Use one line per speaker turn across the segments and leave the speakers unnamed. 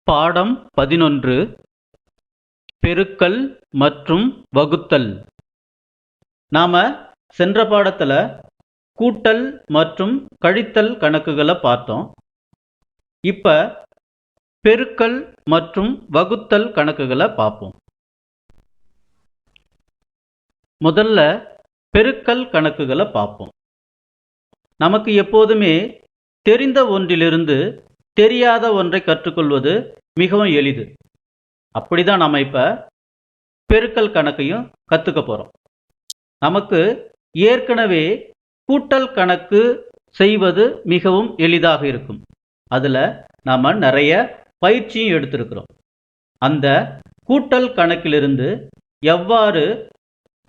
பாடம் 11 பெருக்கல் மற்றும் வகுத்தல். நாம சென்ற பாடத்துல கூட்டல் மற்றும் கழித்தல் கணக்குகளை பார்த்தோம். இப்ப பெருக்கல் மற்றும் வகுத்தல் கணக்குகளை பார்ப்போம். முதல்ல பெருக்கல் கணக்குகளை பார்ப்போம். நமக்கு எப்போதுமே தெரிந்த ஒன்றிலிருந்து தெரியாத ஒன்றை கற்றுக்கொள்வது மிகவும் எளிது. அப்படிதான் நாம இப்ப பெருக்கல் கணக்கையும் கத்துக்க போறோம். நமக்கு ஏற்கனவே கூட்டல் கணக்கு செய்வது மிகவும் எளிதாக இருக்கும். அதுல நாம நிறைய பயிற்சியும் எடுத்திருக்கிறோம். அந்த கூட்டல் கணக்கிலிருந்து எவ்வாறு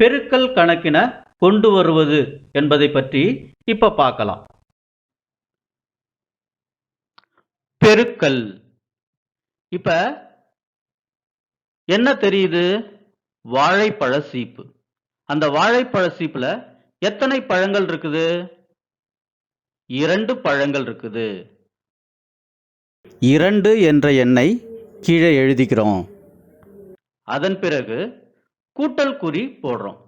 பெருக்கல் கணக்கின கொண்டு வருவது என்பதை பற்றி இப்ப பார்க்கலாம். பெருக்கல். இப்ப என்ன தெரியுது? வாழைப்பழ சீப்பு. அந்த வாழைப்பழ சீப்புல எத்தனை பழங்கள் இருக்குது? 2 பழங்கள் இருக்குது. 2 என்ற எண்ணை கீழே எழுதிக்கிறோம். அதன் பிறகு கூட்டல் குறி போடுறோம்.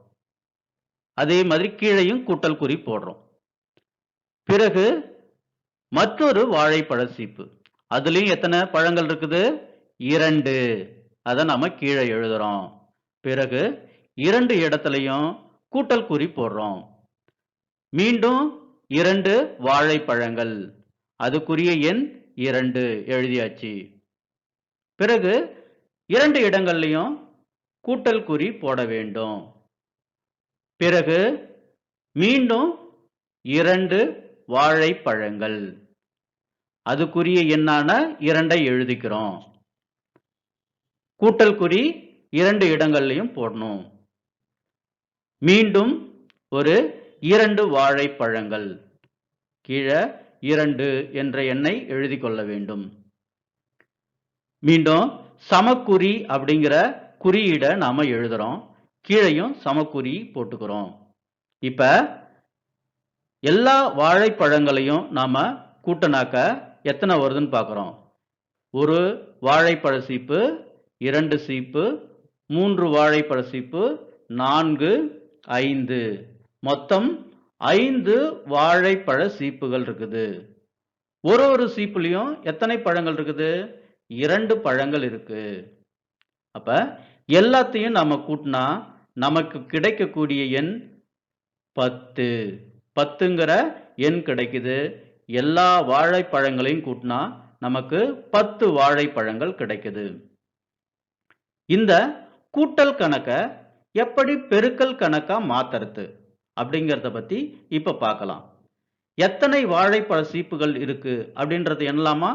அதே மாதிரி கீழையும் கூட்டல் குறி போடுறோம். பிறகு மற்றொரு வாழைப்பழ சீப்பு. அதுலயும் எத்தனை பழங்கள் இருக்குது? 2. அதை நாம கீழே எழுதுறோம். பிறகு 2 இடத்துலையும் கூட்டல் குறி போடுறோம். மீண்டும் 2 வாழைப்பழங்கள். அதுக்குரிய எண் 2 எழுதியாச்சு. பிறகு 2 இடங்கள்லையும் கூட்டல் குறி போட வேண்டும். பிறகு மீண்டும் 2 வாழைப்பழங்கள். அதுக்குரிய எண்ணான 2ஐ எழுதிக்கிறோம். கூட்டல் குறி 2 இடங்கள்லையும் போடணும். மீண்டும் ஒரு 2 வாழைப்பழங்கள். கீழே 2 என்ற எண்ணை எழுதி கொள்ள வேண்டும். மீண்டும் சமக்குறி அப்படிங்கிற குறியீடை நாம எழுதுறோம். கீழையும் சமக்குறி போட்டுக்கிறோம். இப்ப எல்லா வாழைப்பழங்களையும் நாம கூட்டனாக்க எத்தனை வருதுன்னு பார்க்கிறோம். ஒரு வாழைப்பழ சீப்பு, 2 சீப்பு, 3 வாழைப்பழ சீப்பு, 4, 5. மொத்தம் 5 வாழைப்பழ சீப்புகள் இருக்குது. ஒரு சீப்புலையும் எத்தனை பழங்கள் இருக்குது? 2 பழங்கள் இருக்கு. அப்ப எல்லாத்தையும் நாம கூட்டினா நமக்கு கிடைக்கக்கூடிய எண் 10. 10ங்கிற எண் கிடைக்குது. எல்லா வாழைப்பழங்களையும் கூட்டினா நமக்கு 10 வாழைப்பழங்கள் கிடைக்குது. இந்த கூட்டல் கணக்க எப்படி பெருக்கல் கணக்கா மாத்துறது அப்படிங்கறத பத்தி இப்ப பார்க்கலாம். எத்தனை வாழைப்பழ சீப்புகள் இருக்கு அப்படின்றது எண்ணலாமா?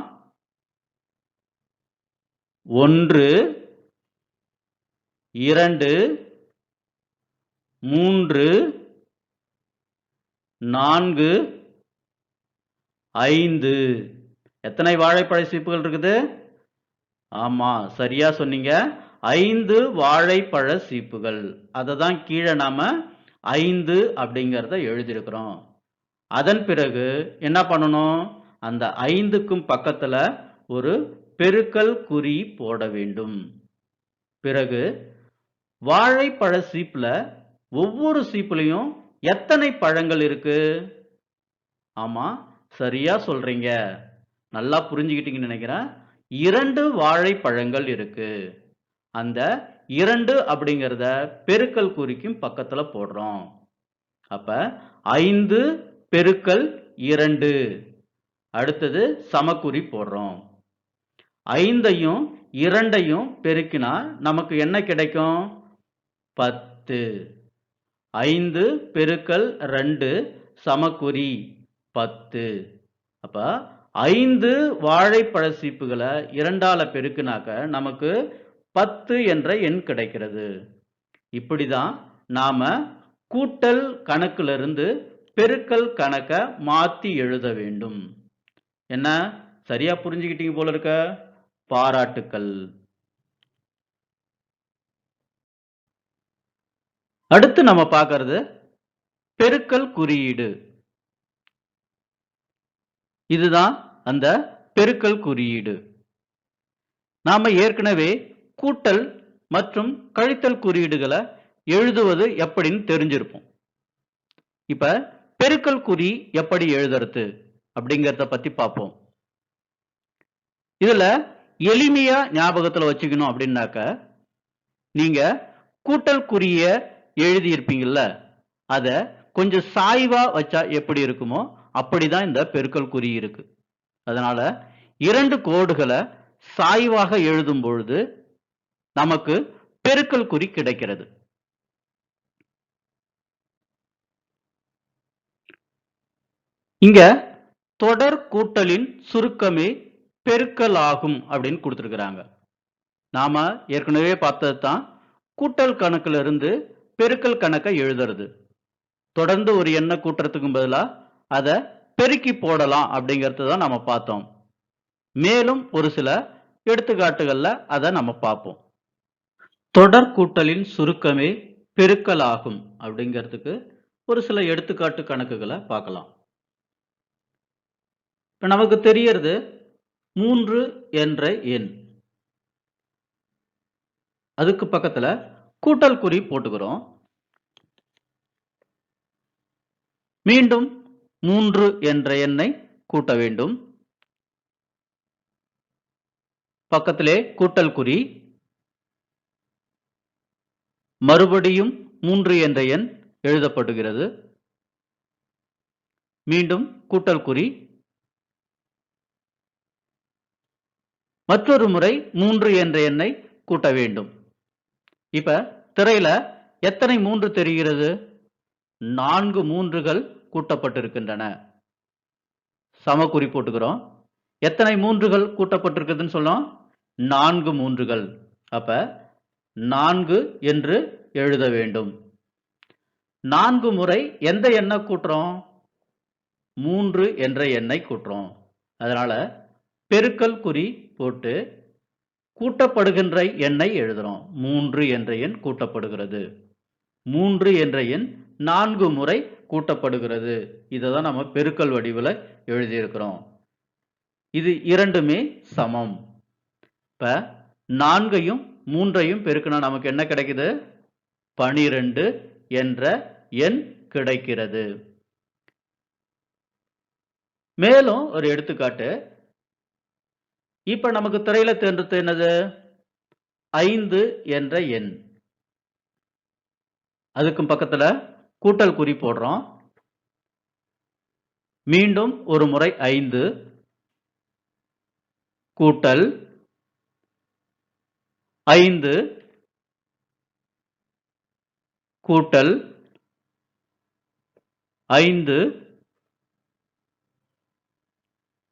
1, 2, 3, 4, 5. எத்தனை வாழைப்பழ சீப்புகள் இருக்குது? ஆமா, சரியா சொன்னீங்க. 5 வாழைப்பழ சீப்புகள். அதை தான் கீழே நாம 5 அப்படிங்கிறத எழுதியிருக்கிறோம். அதன் பிறகு என்ன பண்ணணும்? அந்த 5க்கும் பக்கத்துல ஒரு பெருக்கல் குறி போட வேண்டும். பிறகு வாழைப்பழ சீப்புல ஒவ்வொரு சீப்புலையும் எத்தனை பழங்கள் இருக்கு? ஆமா, சரியா சொல்றீங்க. நல்லா புரிஞ்சுக்கிட்டீங்கன்னு நினைக்கிறேன். 2 வாழைப்பழங்கள் இருக்கு. அந்த 2 அப்படிங்கிறத பெருக்கல் குறிக்கும் பக்கத்துல போடுறோம். அப்ப 5 பெருக்கல் 2. அடுத்தது சமக்குறி போடுறோம். 5ஐயும் 2ஐயும் பெருக்கினா நமக்கு என்ன கிடைக்கும்? 10. 5 பெருக்கல் 2 சமக்குறி 10. அப்ப 5 வாழைப்பழ சீப்புகளை 2ஆல பெருக்கினாக்க நமக்கு 10 என்ற எண் கிடைக்கிறது. இப்படிதான் நாம கூட்டல் கணக்கிலிருந்து பெருக்கல் கணக்க மாத்தி எழுத வேண்டும். என்ன, சரியா புரிஞ்சுக்கிட்டீங்க போல இருக்க? பாராட்டுக்கள். அடுத்து நம்ம பார்க்கிறது பெருக்கல் குறியீடு. இதுதான் அந்த பெருக்கல் குறியீடு. நாம ஏற்கனவே கூட்டல் மற்றும் கழித்தல் குறியீடுகளை எழுதுவது எப்படின்னு தெரிஞ்சிருப்போம். இப்ப பெருக்கல் குறி எப்படி எழுதுறது அப்படிங்கறத பத்தி பார்ப்போம். இதுல எளிமையா ஞாபகத்துல வச்சுக்கணும் அப்படின்னாக்க, நீங்க கூட்டல் குறிய எழுதி இருப்பீங்கல்ல, அத கொஞ்சம் சாய்வா வச்சா எப்படி இருக்குமோ அப்படிதான் இந்த பெருக்கல் குறி இருக்கு. அதனால 2 கோடுகளை சாய்வாக எழுதும் பொழுது நமக்கு பெருக்கல் குறி கிடைக்கிறது. இங்க தொடர் கூட்டலின் சுருக்கமே பெருக்கல் ஆகும் அப்படின்னு கொடுத்திருக்கிறாங்க. நாம ஏற்கனவே பார்த்தது தான் கூட்டல் கணக்குல இருந்து பெருக்கல் கணக்கை எழுதுறது. தொடர்ந்து ஒரு எண்ணை கூட்டுறதுக்கு பதிலா அதை பெருக்கி போடலாம் அப்படிங்கறது தான் நம்ம பார்த்தோம். மேலும் ஒரு சில எடுத்துக்காட்டுகள்ல அதை நம்ம பார்ப்போம். தொடர் கூட்டலின் சுருக்கமே பெருக்கல் ஆகும் அப்படிங்கிறதுக்கு ஒரு சில எடுத்துக்காட்டு கணக்குகளை பார்க்கலாம். இப்ப நமக்கு தெரியறது 3 என்ற எண். அதுக்கு பக்கத்துல கூட்டல் குறி போட்டுக்கிறோம். மீண்டும் 3 என்ற எண்ணை கூட்ட வேண்டும். பக்கத்திலே கூட்டல் குறி. மறுபடியும் 3 என்ற எண் எழுதப்படுகிறது. மீண்டும் கூட்டல் குறி. மற்றொரு முறை 3 என்ற எண்ணை கூட்ட வேண்டும். இப்ப திரையில எத்தனை 3 தெரிகிறது? 4 3கள் கூட்டப்பட்டிருக்கின்றன. சமக்குறி போட்டுக்கிறோம். எத்தனை 3கள் கூட்டப்பட்டிருக்குதுன்னு சொல்லும்? 4 3கள். அப்ப 4 என்று எழுத வேண்டும். 4 முறை எந்த எண்ணை கூட்டுறோம்? 3 என்ற எண்ணை கூட்டுறோம். அதனால பெருக்கல் குறி போட்டு கூட்டப்படுகின்ற எண்ணை எழுதுறோம். 3 என்ற எண் கூட்டப்படுகிறது. 3 என்ற எண் 4 முறை கூட்டப்படுகிறது. இதைதான் நம்ம பெருக்கல் வடிவில் எழுதியிருக்கிறோம். இது இரண்டுமே சமம். இப்ப 4ஐயும் 3ஐயும் பெருக்கினா நமக்கு என்ன கிடைக்குது? 12 என்ற எண் கிடைக்கிறது. மேலும் ஒரு எடுத்துக்காட்டு. இப்ப நமக்கு திரையில தெரிந்தது என்னது? 5 என்ற எண். அதுக்கும் பக்கத்துல கூட்டல் குறி போடுறோம். மீண்டும் ஒரு முறை 5 கூட்டல் 5 கூட்டல் 5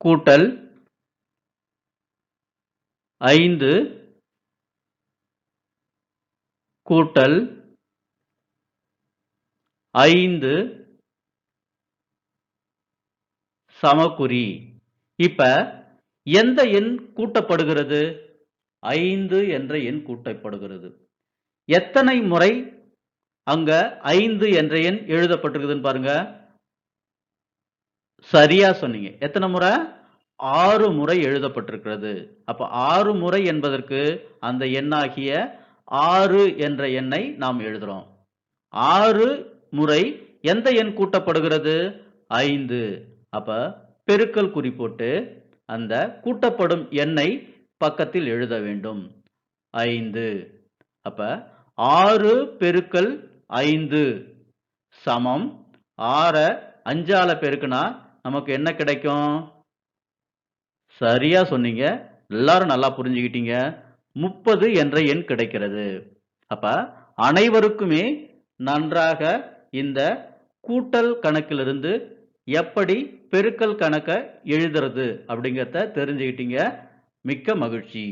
கூட்டல் 5 கூட்டல் 5 சமக்குறி. இப்ப எந்த எண் கூட்டப்படுகிறது? 5 என்ற எண் கூட்டப்படுகிறது. எத்தனை முறை அங்க 5 என்ற எண் எழுதப்பட்டிருக்குதுன்னு பாருங்க. சரியா சொன்னீங்க. எத்தனை முறை? 6 முறை எழுதப்பட்டிருக்கிறது. அப்ப 6 முறை என்பதற்கு அந்த எண்ணாகிய 6 என்ற எண்ணை நாம் எழுதுறோம். 6 முறை எந்த எண் கூட்டப்படுகிறது? 5. அப்ப பெருக்கல் குறி போட்டு அந்த கூட்டப்படும் எண்ணை பக்கத்தில் எழுத வேண்டும். 5. அப்ப 6 பெருக்கல் 5 சமம் 6 5ஆல பெருக்குனா நமக்கு என்ன கிடைக்கும்? சரியா சொன்னீங்க. எல்லாரும் நல்லா புரிஞ்சுக்கிட்டீங்க. 30 என்ற எண் கிடைக்கிறது. அப்ப அனைவருக்குமே நன்றாக இந்த கூட்டல் கணக்கிலிருந்து எப்படி பெருக்கல் கணக்க எழுதுறது அப்படிங்கறத தெரிஞ்சுக்கிட்டீங்க. மிக்க மகிழ்ச்சி.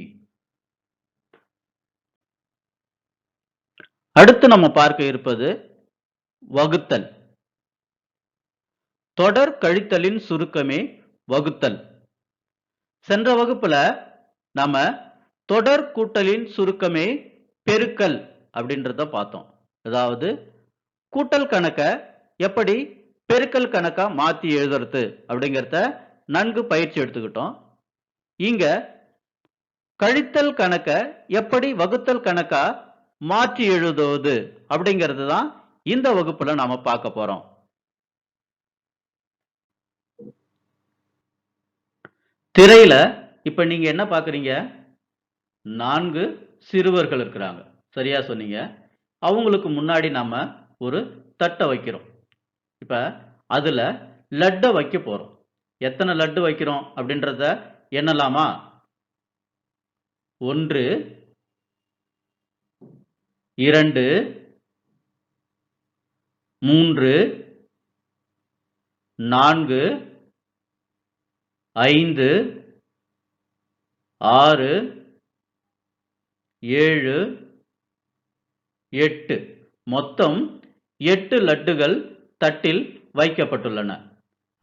அடுத்து நம்ம பார்க்க இருப்பது வகுத்தல். தொடர் கழித்தலின் சுருக்கமே வகுத்தல். சென்ற வகுப்புல நாம தொடர் கூட்டலின் சுருக்கமே பெருக்கல் அப்படின்றத பார்த்தோம். அதாவது கூட்டல் கணக்க எப்படி பெருக்கல் கணக்கா மாத்தி எழுதுறது அப்படிங்கறத நன்கு பயிற்சி எடுத்துக்கிட்டோம். இங்க கழித்தல் கணக்க எப்படி வகுத்தல் கணக்கா மாற்றி எழுதுவது அப்படிங்கிறது தான் இந்த வகுப்புல நாம பார்க்க போறோம். திரையில இப்ப நீங்க என்ன பாக்குறீங்க? 4 சிறுவர்கள் இருக்கிறாங்க. சரியா சொன்னீங்க. அவங்களுக்கு முன்னாடி நாம ஒரு தட்ட வைக்கிறோம். இப்ப அதுல லட்ட வைக்க போறோம். எத்தனை லட்டு வைக்கிறோம் அப்படின்றத எண்ணலாமா? 1 2 3 4 5 6 7 8 மொத்தம் 8 லட்டுகள் தட்டில் வைக்கப்பட்டுள்ளன.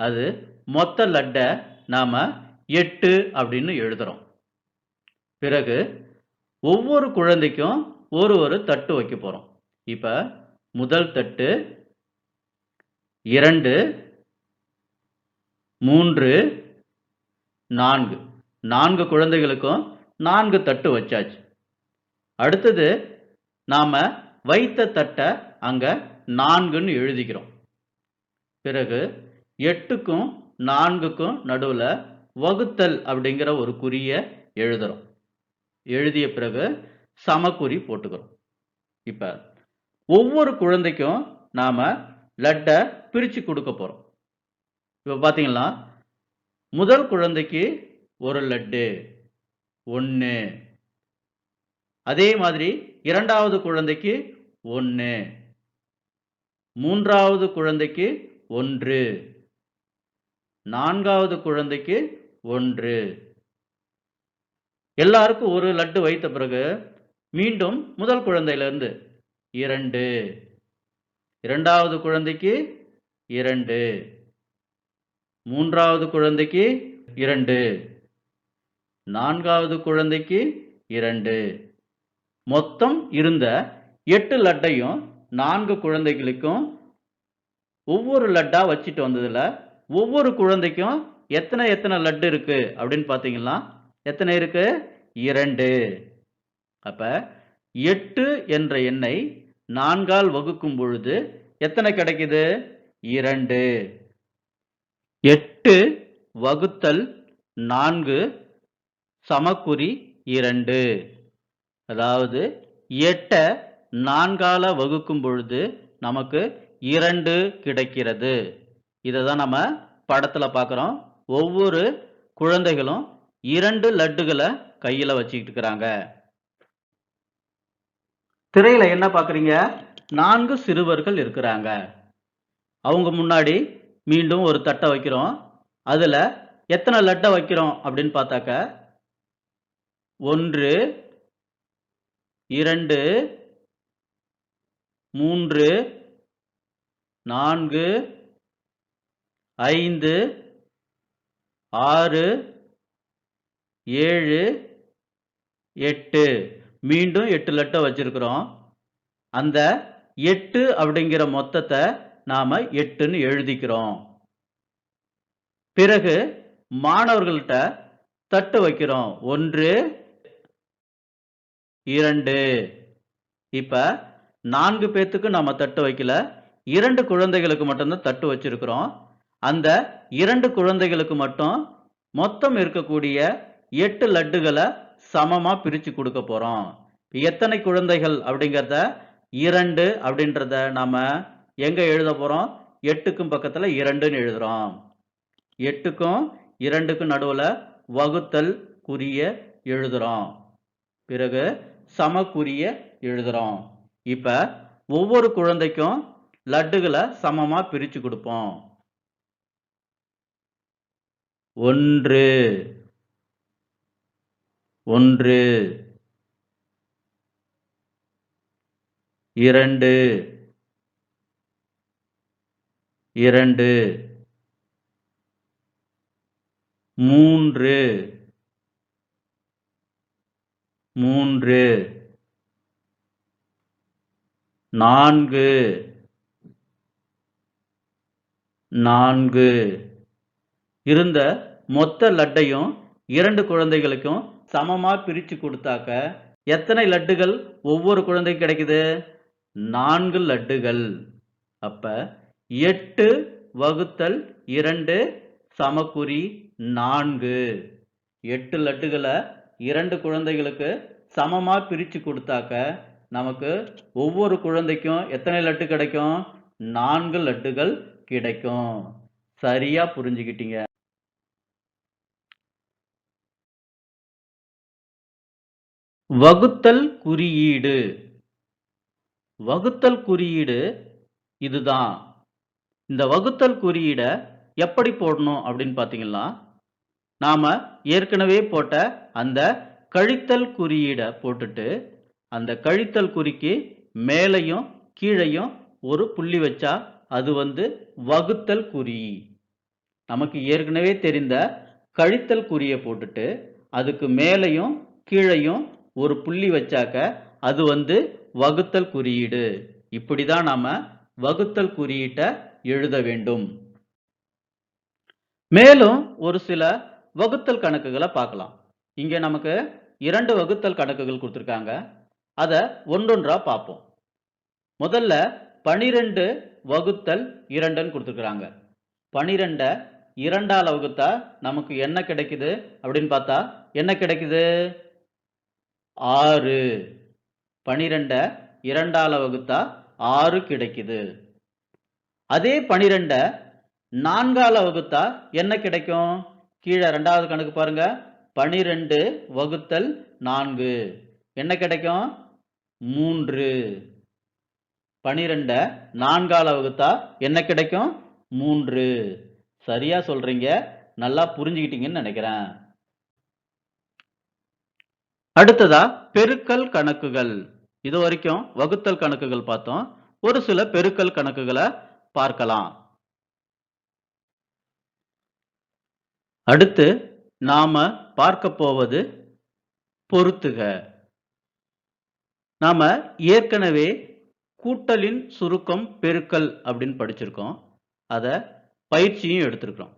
அது மொத்த லட்ட நாம 8 அப்படின்னு எழுதுறோம். பிறகு ஒவ்வொரு குழந்தைக்கும் ஒரு தட்டு வைக்க போறோம். இப்ப முதல் தட்டு 2 3 4 4 குழந்தைகளுக்கும் 4 தட்டு வச்சாச்சு. அடுத்தது நாம வைத்த தட்டை அங்க 4ன்னு எழுதிக்கிறோம். பிறகு 8க்கும் 4க்கும் நடுவுல வகுத்தல் அப்படிங்கிற ஒரு குறிய எழுதுறோம். எழுதிய பிறகு சமக்குறி போட்டுக்கிறோம். இப்ப ஒவ்வொரு குழந்தைக்கும் நாம லட்ட பிரிச்சு கொடுக்க போறோம். இப்ப பாத்தீங்கன்னா முதல் குழந்தைக்கு ஒரு லட்டு 1. அதே மாதிரி இரண்டாவது குழந்தைக்கு 1, மூன்றாவது குழந்தைக்கு 1, நான்காவது குழந்தைக்கு 1. எல்லாருக்கும் ஒரு லட்டு வைத்த பிறகு மீண்டும் முதல் குழந்தையிலிருந்து 2, இரண்டாவது குழந்தைக்கு 2, மூன்றாவது குழந்தைக்கு 2, நான்காவது குழந்தைக்கு 2. மொத்தம் இருந்த 8 லட்டையும் 4 குழந்தைகளுக்கும் ஒவ்வொரு லட்டா வச்சிட்டு வந்ததுல ஒவ்வொரு குழந்தைக்கும் எத்தனை லட்டு இருக்கு அப்படின்னு பாத்தீங்கன்னா எத்தனை இருக்கு? 2. அப்ப 8 என்ற எண்ணை 4ஆல் வகுக்கும் பொழுது எத்தனை கிடைக்குது? 2. 8 வகுத்தல் 4 சமக்குறி 2. அதாவது 8 4ஆல வகுக்கும் பொழுது நமக்கு 2 கிடைக்கிறது. இதைதான் நம்ம படத்துல பார்க்கிறோம். ஒவ்வொரு குழந்தைகளும் 2 லட்டுகளை கையில வச்சுக்கிட்டு இருக்கிறாங்க. திரையில என்ன பார்க்குறீங்க? 4 சிறுவர்கள் இருக்கிறாங்க. அவங்க முன்னாடி மீண்டும் ஒரு தட்டை வைக்கிறோம். அதுல எத்தனை லட்டை வைக்கிறோம் அப்படின்னு பார்த்தாக்க 1 2 3 4 5 6 7 8 மீண்டும் 8 லட்டை வச்சிருக்கிறோம். அந்த 8 அப்படிங்கிற மொத்தத்தை நாம 8ன்னு எழுதிக்கிறோம். பிறகு மாணவர்கள்ட்ட தட்டு வைக்கிறோம். 1 2. இப்ப 4 பேத்துக்கு நாம தட்டு வைக்கல. 2 குழந்தைகளுக்கு மட்டும்தான் தட்டு வச்சிருக்கிறோம். அந்த 2 குழந்தைகளுக்கு மட்டும் மொத்தம் இருக்கக்கூடிய 8 லட்டுகளை சமமா பிரிச்சு கொடுக்க போறோம். எத்தனை குழந்தைகள் அப்படிங்கறத 2 அப்படின்றத நாம எங்க எழுத போறோம்? 8க்கும் பக்கத்துல 2ன்னு எழுதுறோம். 8க்கும் 2க்கும் நடுவுல வகுத்தல் குறிய எழுதுறோம். பிறகு சமக்குறிய எழுதுறோம். இப்ப ஒவ்வொரு குழந்தைக்கும் லட்டுகளை சமமா பிரிச்சு கொடுப்போம். 1 1 2 2 3 3 4 4 இருந்த மொத்த லட்டையும் 2 குழந்தைகளுக்கும் சமமா பிரிச்சு கொடுத்தாக்க எத்தனை லட்டுகள் ஒவ்வொரு குழந்தைக்கு கிடைக்குது? 4 லட்டுகள். அப்ப 8 வகுத்தல் 2 சமக்குறி 4. 8 லட்டுகளை 2 குழந்தைகளுக்கு சமமா பிரிச்சு கொடுத்தாக்க நமக்கு ஒவ்வொரு குழந்தைக்கும் எத்தனை லட்டு கிடைக்கும்? 4 லட்டுகள் கிடைக்கும். சரியா புரிஞ்சுக்கிட்டீங்க. வகுத்தல் குறியீடு. வகுத்தல் குறியீடு இதுதான். இந்த வகுத்தல் குறியீடை எப்படி போடணும் அப்படின்னு பார்த்தீங்கன்னா, நாம ஏற்கனவே போட்ட அந்த கழித்தல் குறியீடை போட்டுட்டு அந்த கழித்தல் குறிக்கு மேலையும் கீழையும் ஒரு புள்ளி வச்சா அது வகுத்தல் குறி. நமக்கு ஏற்கனவே தெரிந்த கழித்தல் குறியை போட்டுட்டு அதுக்கு மேலையும் கீழையும் ஒரு புள்ளி வச்சாக்க அது வகுத்தல் குறியீடு. இப்படிதான் நாம வகுத்தல் குறியீட்டை எழுத வேண்டும். மேலும் ஒரு சில வகுத்தல் கணக்குகளை பார்க்கலாம். இங்க நமக்கு 2 வகுத்தல் கணக்குகள் கொடுத்திருக்காங்க. அத ஒன்றொன்றா பார்ப்போம். முதல்ல 12 வகுத்தல் 2 கொடுத்திருக்காங்க. 12 2ஆல வகுத்தா நமக்கு என்ன கிடைக்குது அப்படின்னு பார்த்தா என்ன கிடைக்குது? 6. 12 2ஆல வகுத்தா 6 கிடைக்குது. அதே 12 4ஆல வகுத்தா என்ன கிடைக்கும்? கீழே 2வது கணக்கு பாருங்க. 12 வகுத்தல் 4 என்ன கிடைக்கும்? 3. 12 4ஆல வகுத்தா என்ன கிடைக்கும்? 3. சரியா சொல்றீங்க. நல்லா புரிஞ்சுக்கிட்டீங்கன்னு நினைக்கிறேன். அடுத்ததா பெருக்கல் கணக்குகள். இது வரைக்கும் வகுத்தல் கணக்குகள் பார்த்தோம். ஒரு சில பெருக்கல் கணக்குகளை பார்க்கலாம். அடுத்து நாம பார்க்க போவது பொருத்துக. நாம ஏற்கனவே கூட்டலின் சுருக்கம் பெருக்கல் அப்படின்னு படிச்சிருக்கோம். அத பயிற்சியும் எடுத்திருக்கிறோம்.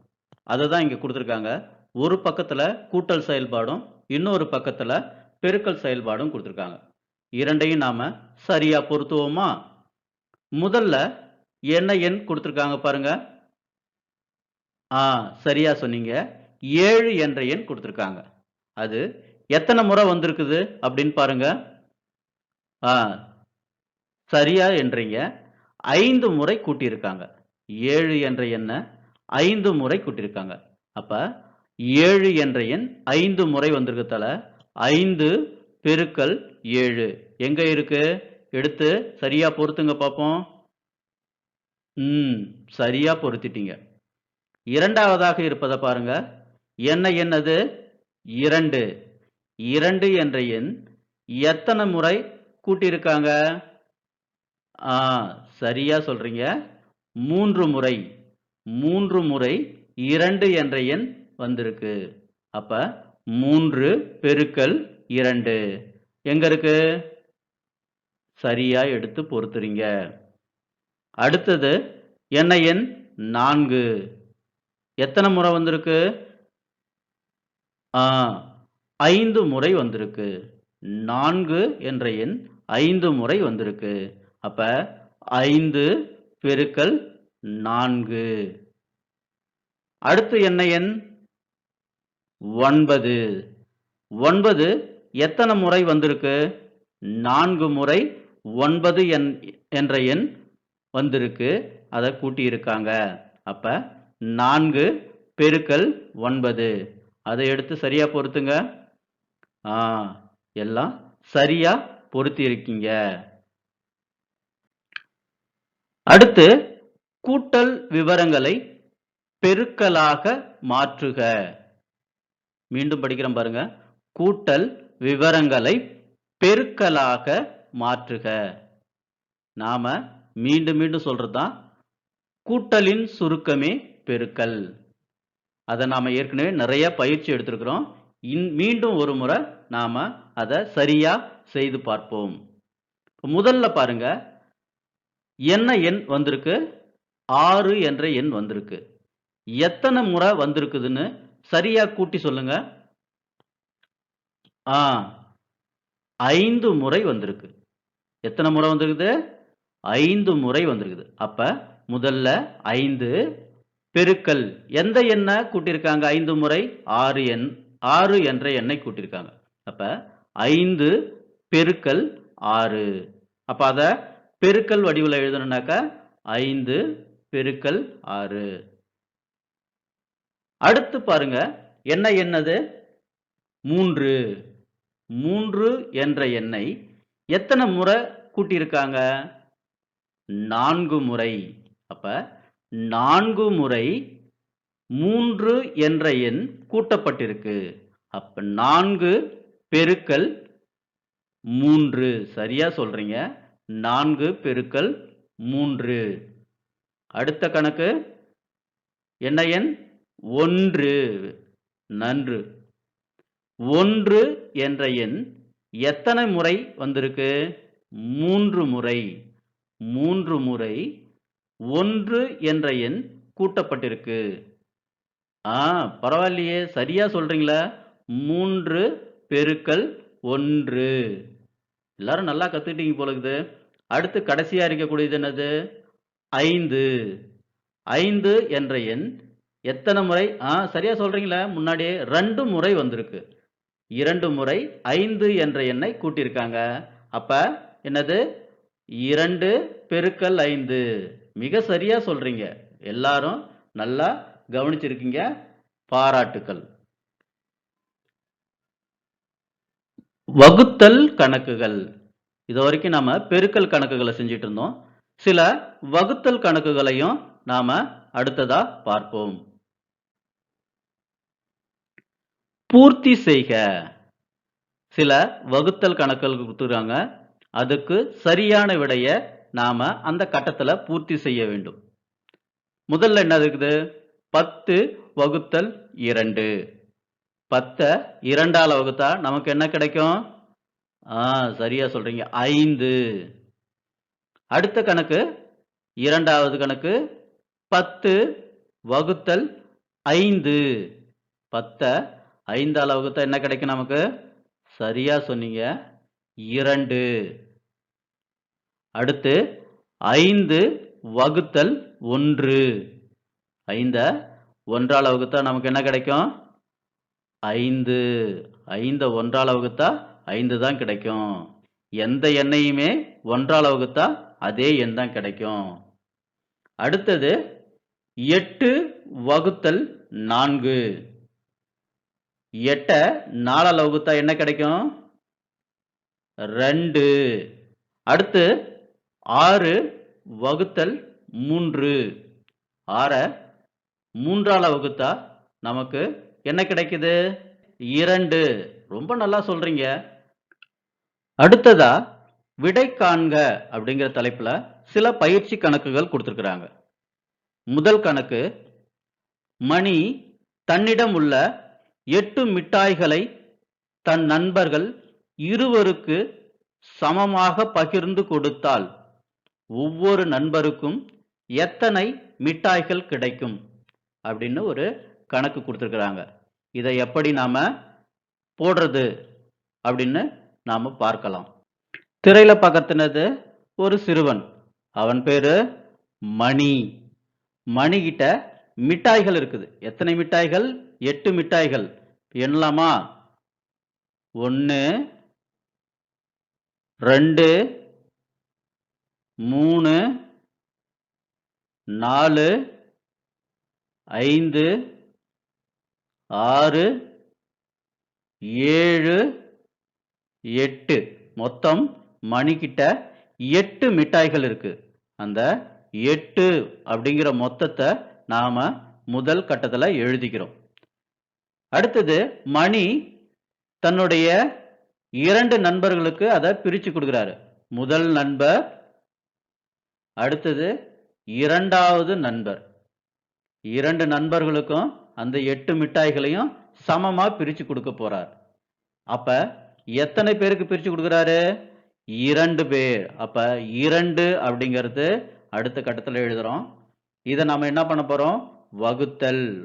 அதை தான் இங்க கொடுத்திருக்காங்க. ஒரு பக்கத்துல கூட்டல் செயல்பாடும் இன்னொரு பக்கத்துல பெருக்கல் செயல்பாடும் கொடுத்திருக்காங்க. இரண்டையும் நாம சரியா பொருத்துவோமா? முதல்ல என்ன எண் கொடுத்திருக்காங்க பாருங்க. சரியா சொன்னீங்க. 7 என்ற எண் கொடுத்திருக்காங்க. அது எத்தனை முறை வந்திருக்குது அப்படின்னு பாருங்க. சரியா என்றீங்க. 5 முறை கூட்டியிருக்காங்க. 7 என்ற எண்ணை 5 முறை கூட்டியிருக்காங்க. அப்ப 7 என்ற எண் 5 முறை வந்திருக்கதால 5 பெருக்கல் 7 எங்க இருக்கு? எடுத்து சரியா பொருத்துங்க பார்ப்போம். சரியா பொருத்திட்டீங்க. இரண்டாவதாக இருப்பதை பாருங்க. என்ன எண் அது? 2. 2 என்ற எண் எத்தனை முறை கூட்டியிருக்காங்க? சரியா சொல்றீங்க. 3 முறை. 3 முறை 2 என்ற எண் வந்திருக்கு. அப்ப 3 பெருக்கல் 2 எங்க இருக்கு? சரியா எடுத்து பொறுத்துறீங்க. அடுத்தது என்ன எண்? 4. எத்தனை முறை வந்திருக்கு? 5 முறை வந்திருக்கு. 4 என்ற எண் 5 முறை வந்திருக்கு. அப்ப 5 பெருக்கல் 4. அடுத்து என்ன எண்? 9. 9 எத்தனை முறை வந்திருக்கு? 4 முறை 9 என்ற எண் வந்திருக்கு. அதை கூட்டி இருக்காங்க. அப்ப 4 பெருக்கல் 9. அதை எடுத்து சரியா பொருத்துங்க. எல்லாம் சரியா பொருத்தி இருக்கீங்க. அடுத்து கூட்டல் விவரங்களை பெருக்கலாக மாற்றுக. மீண்டும் படிக்கிறேன் பாருங்க. கூட்டல் விவரங்களை பெருக்கலாக மாற்றுக. நாம மீண்டும் மீண்டும் சொல்றதுதான் கூட்டலின் சுருக்கமே பெருக்கல். அதை நாம ஏற்கனவே நிறைய பயிற்சி எடுத்திருக்கிறோம். மீண்டும் ஒரு முறை நாம அதை சரியா செய்து பார்ப்போம். முதல்ல பாருங்க. என்ன எண் வந்திருக்கு? 6 என்ற எண் வந்திருக்கு. எத்தனை முறை வந்திருக்குதுன்னு சரியா கூட்டி சொல்லுங்க. ஆ 5 முறை வந்திருக்கு. எத்தனை முறை வந்திருக்குது? 5 முறை வந்திருக்குது. அப்ப முதல்ல 5 பெருக்கல் எந்த எண்ணை கூட்டியிருக்காங்க 5 முறை? 6 என்ற எண்ணை கூட்டியிருக்காங்க. அப்ப 5 பெருக்கல் 6. அப்ப அத பெருக்கல் வடிவில் எழுதணும்னாக்கா 5 பெருக்கல் 6. அடுத்து பாருங்க என்ன என்னது 3. 3 என்ற எண்ணை எத்தனை முறை கூட்டியிருக்காங்க? 4 முறை. அப்ப 4 முறை 3 என்ற எண் கூட்டப்பட்டிருக்கு. அப்ப 4 பெருக்கல் 3. சரியா சொல்றீங்க. 4 பெருக்கல் 3. அடுத்த கணக்கு என்ன எண்? 1. நன்று. 1 என்ற எண் எத்தனை முறை வந்திருக்கு? 3 முறை. 3 முறை 1 என்ற எண் கூட்டப்பட்டிருக்கு. பரவாயில்லையே, சரியா சொல்றீங்களா? 3 பெருக்கல் 1. எல்லாரும் நல்லா கத்துக்கிட்டீங்க போல இருக்குது. அடுத்து கடைசியா இருக்கக்கூடியது என்னது? 5. 5 என்ற எண் எத்தனை முறை? சரியா சொல்றீங்களா? முன்னாடியே 2 முறை வந்திருக்கு. 2 முறை 5 என்ற எண்ணை கூட்டியிருக்காங்க. அப்ப என்னது? 2 பெருக்கல் 5. மிக சரியா சொல்றீங்க. எல்லாரும் நல்லா கவனிச்சிருக்கீங்க. பாராட்டுக்கள். வகுத்தல் கணக்குகள். இது வரைக்கும் நாம பெருக்கல் கணக்குகளை செஞ்சிட்டு இருந்தோம். சில வகுத்தல் கணக்குகளையும் நாம அடுத்ததா பார்ப்போம். பூர்த்தி செய்க. சில வகுத்தல் கணக்குகள் கொடுத்துருக்காங்க. அதுக்கு சரியான விடைய நாம அந்த கட்டத்துல பூர்த்தி செய்ய வேண்டும். முதல்ல என்ன இருக்குது? 10 வகுத்தல் 2. 10 2ஆல வகுத்தா நமக்கு என்ன கிடைக்கும்? சரியா சொல்றீங்க, 5. அடுத்த கணக்கு, இரண்டாவது கணக்கு 10 வகுத்தல் 5. 10 5ஆல வகுத்தா என்ன கிடைக்கும் நமக்கு? சரியா சொன்னீங்க, 2. அடுத்து 5 வகுத்தல் 1. 5 1ஆல வகுத்தா நமக்கு என்ன கிடைக்கும்? 5. 5 1ஆல வகுத்தா 5 தான் கிடைக்கும். எந்த எண்ணையுமே 1ஆல வகுத்தா அதே எண் தான் கிடைக்கும். அடுத்தது 8 வகுத்தல் 4. 8 4ஆல வகுத்தா என்ன கிடைக்கும்? 2. அடுத்து 6 வகுத்தல் 3. 6 3ஆல வகுத்தா நமக்கு என்ன கிடைக்குது? 2. ரொம்ப நல்லா சொல்றீங்க. அடுத்ததா விடை காண்க அப்படிங்கிற தலைப்புல சில பயிற்சி கணக்குகள் கொடுத்திருக்கிறாங்க. முதல் கணக்கு, மணி தன்னிடம் உள்ள 8 மிட்டாய்களை தன் நண்பர்கள் இருவருக்கு சமமாக பகிர்ந்து கொடுத்தால் ஒவ்வொரு நண்பருக்கும் எத்தனை மிட்டாய்கள் கிடைக்கும் அப்படின்னு ஒரு கணக்கு கொடுத்திருக்கிறாங்க. இதை எப்படி நாம போடுறது அப்படின்னு நாம பார்க்கலாம். திரையில பார்க்கறது ஒரு சிறுவன். அவன் பேரு மணி. மணி கிட்ட மிட்டாய்கள் இருக்குது. எத்தனை மிட்டாய்கள்? 8 மிட்டாய்கள். எண்ணலாமா? 1 2 3 4 5 6 7 8. மொத்தம் மணிக்கிட்ட 8 மிட்டாய்கள் இருக்கு. அந்த 8 அப்படிங்கிற மொத்தத்தை நாம முதல் கட்டத்துல எழுதிக்கிறோம். அடுத்தது மணி தன்னுடைய 2 நண்பர்களுக்கு அதை பிரிச்சு கொடுக்கிறாரு. முதல் நண்பர், அடுத்தது இரண்டாவது நண்பர். 2 நண்பர்களுக்கும் அந்த 8 மிட்டாய்களையும் சமமா பிரிச்சு கொடுக்க போறார். அப்ப எத்தனை பேருக்கு பிரிச்சு கொடுக்கிறாரு? 2 பேர். அப்ப 2 அப்படிங்கிறது அடுத்த கட்டத்துல எழுதுறோம். இதை நாம என்ன பண்ண போறோம்?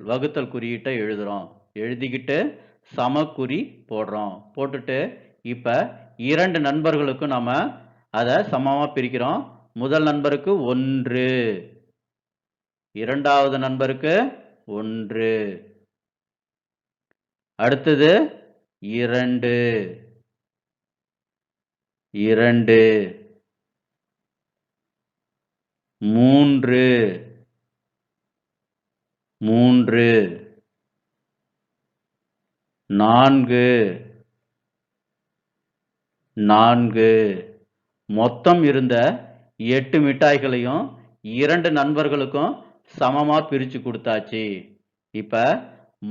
வகுத்தல் குறியீட்டை எழுதுறோம். எழுதிக்கிட்டு சமக்குறி போடுறோம். போட்டுட்டு இப்ப 2 நண்பர்களுக்கும் நாம அதை சமமா பிரிக்கிறோம். முதல் நண்பருக்கு 1, இரண்டாவது நண்பருக்கு 1, அடுத்தது 2, 2, 3, 3, 4, 4 மொத்தம் இருந்த 8 மிட்டாய்களையும் 2 நண்பர்களுக்கும் சமமா பிரிச்சு கொடுத்தாச்சு. இப்ப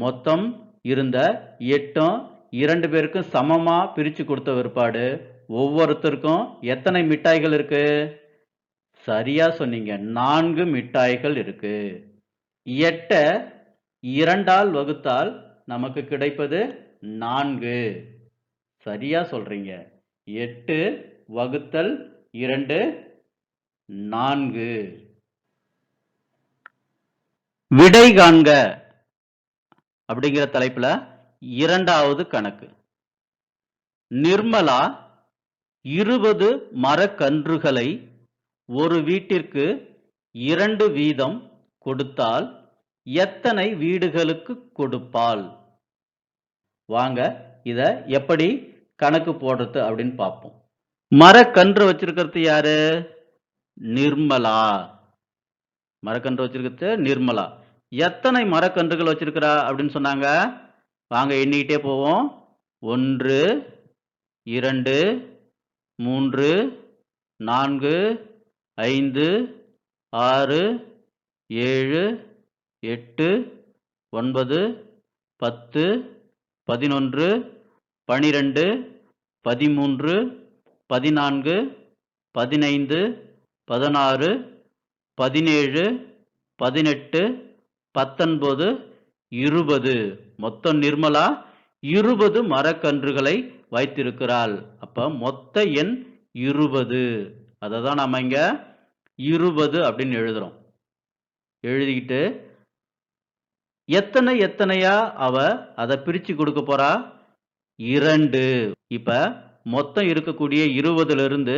மொத்தம் இருந்த 8ம் 2 பேருக்கும் சமமா பிரிச்சு கொடுத்த பிற்பாடு ஒவ்வொருத்தருக்கும் எத்தனை மிட்டாய்கள் இருக்கு? சரியா சொன்னீங்க. 4 மிட்டாய்கள் இருக்கு. 8 2ஆல் வகுத்தால் நமக்கு கிடைப்பது 4. சரியா சொல்றீங்க. 8 வகுத்தல் 2 4. விடை காண்க அப்படிங்கிற தலைப்புல 2வது கணக்கு. நிர்மலா 20 மரக்கன்றுகளை ஒரு வீட்டிற்கு 2 வீதம் கொடுத்தால் எத்தனை வீடுகளுக்கு கொடுப்பாள்? வாங்க இத எப்படி கணக்கு போடுறது அப்படின்னு பார்ப்போம். மரக்கன்று வச்சிருக்கிறது யாரு? நிர்மலா. மரக்கன்று வச்சிருக்கிறது நிர்மலா. எத்தனை மரக்கன்றுகள் வச்சிருக்கிறா அப்படின்னு சொன்னாங்க? வாங்க எண்ணிக்கிட்டே போவோம். 1, 2, 3, 4, 5, 6, 7, 8, 9, 10, 11, 12, 13, 14, 15, 16, 17, 18, 19, 20. மொத்தம் நிர்மலா 20 மரக்கன்றுகளை வைத்திருக்கிறாள். அப்ப மொத்த எண் 20. அதை தான் நாம இங்க 20 அப்படின்னு எழுதுறோம். எழுதிக்கிட்டு எத்தனையா அவ அதை பிரிச்சு கொடுக்க போறா? 2. இப்ப மொத்தம் இருக்கக்கூடிய 20ல இருந்து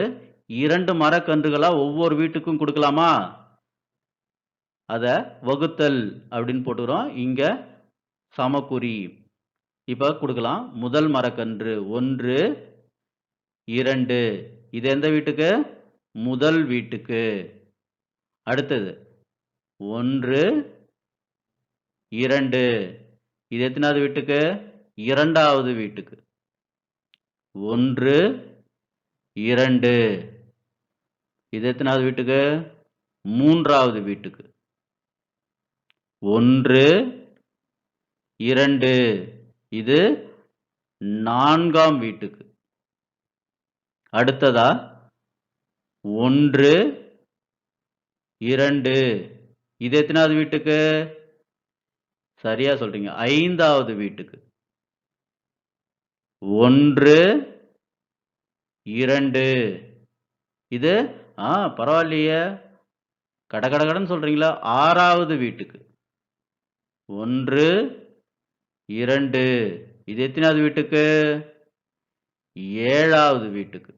2 மரக்கன்றுகளா ஒவ்வொரு வீட்டுக்கும் கொடுக்கலாமா? அத வகுத்தல் அப்படின்னு போட்டுக்கிறோம். இங்க சமக்குறி. இப்ப கொடுக்கலாம். முதல் மரக்கன்று 1, 2. இது எந்த வீட்டுக்கு? முதல் வீட்டுக்கு. அடுத்தது 1, 2. இது எத்தனாவது வீட்டுக்கு? இரண்டாவது வீட்டுக்கு. 1, 2. இது எத்தனாவது வீட்டுக்கு? மூன்றாவது வீட்டுக்கு. 1, 2. இது 4ஆம் வீட்டுக்கு. அடுத்ததா 1, 2. இது எத்தனாவது வீட்டுக்கு? சரியா சொல்றீங்க. 5ஆவது வீட்டுக்கு. 1, 2. இது பரவாயில்லையே, கடகடன்னு சொல்றீங்களா? 6ஆவது வீட்டுக்கு. 1, 2. இது எத்தனாவது வீட்டுக்கு? 7ஆவது வீட்டுக்கு.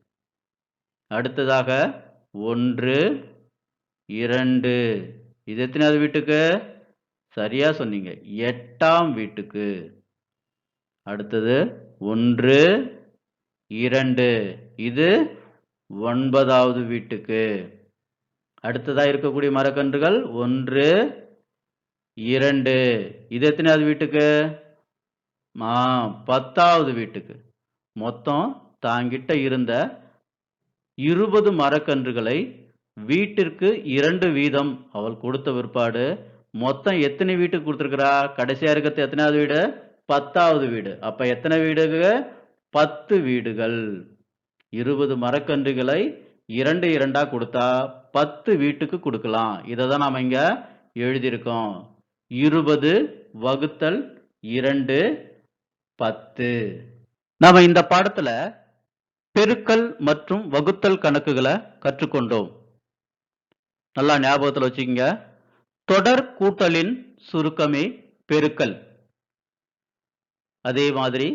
அடுத்ததாக 1, 2. இது எத்தனாவது வீட்டுக்கு? சரியா சொன்னீங்க. 8ஆம் வீட்டுக்கு. அடுத்தது 1, 2. இது 9ஆவது வீட்டுக்கு. அடுத்ததா இருக்கக்கூடிய மரக்கன்றுகள் 1, 2. இது எத்தனாவது வீட்டுக்கு? 10ஆவது வீட்டுக்கு. மொத்தம் தாங்கிட்ட இருந்த 20 மரக்கன்றுகளை வீட்டிற்கு 2 வீதம் அவள் கொடுத்த பிற்பாடு மொத்தம் எத்தனை வீட்டுக்கு கொடுத்திருக்கிறா? கடைசியா இருக்கிறது எத்தனாவது வீடு? 10ஆவது வீடு. அப்ப எத்தனை வீடுகள்? 10 வீடுகள். 20 மரக்கன்றுகளை 2 2ஆ கொடுத்தா 10 வீட்டுக்கு கொடுக்கலாம். இதை தான் நாம இங்க எழுதியிருக்கோம். 20 வகுத்தல் 2 10. நாம இந்த பாடத்துல பெருக்கல் மற்றும் வகுத்தல் கணக்குகளை கற்றுக்கொண்டோம். நல்லா ஞாபகத்துல வச்சுக்கங்க. தொடர் கூட்டலின் சுருக்கமே பெருக்கல். அதே மாதிரி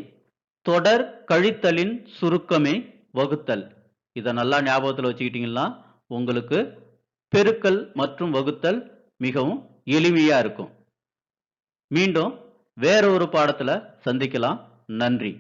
தொடர் கழித்தலின் சுருக்கமே வகுத்தல். இதை நல்லா ஞாபகத்துல வச்சுக்கிட்டீங்கன்னா உங்களுக்கு பெருக்கல் மற்றும் வகுத்தல் மிகவும் எளிமையா இருக்கும். மீண்டும் வேற ஒரு பாடத்துல சந்திக்கலாம். நன்றி.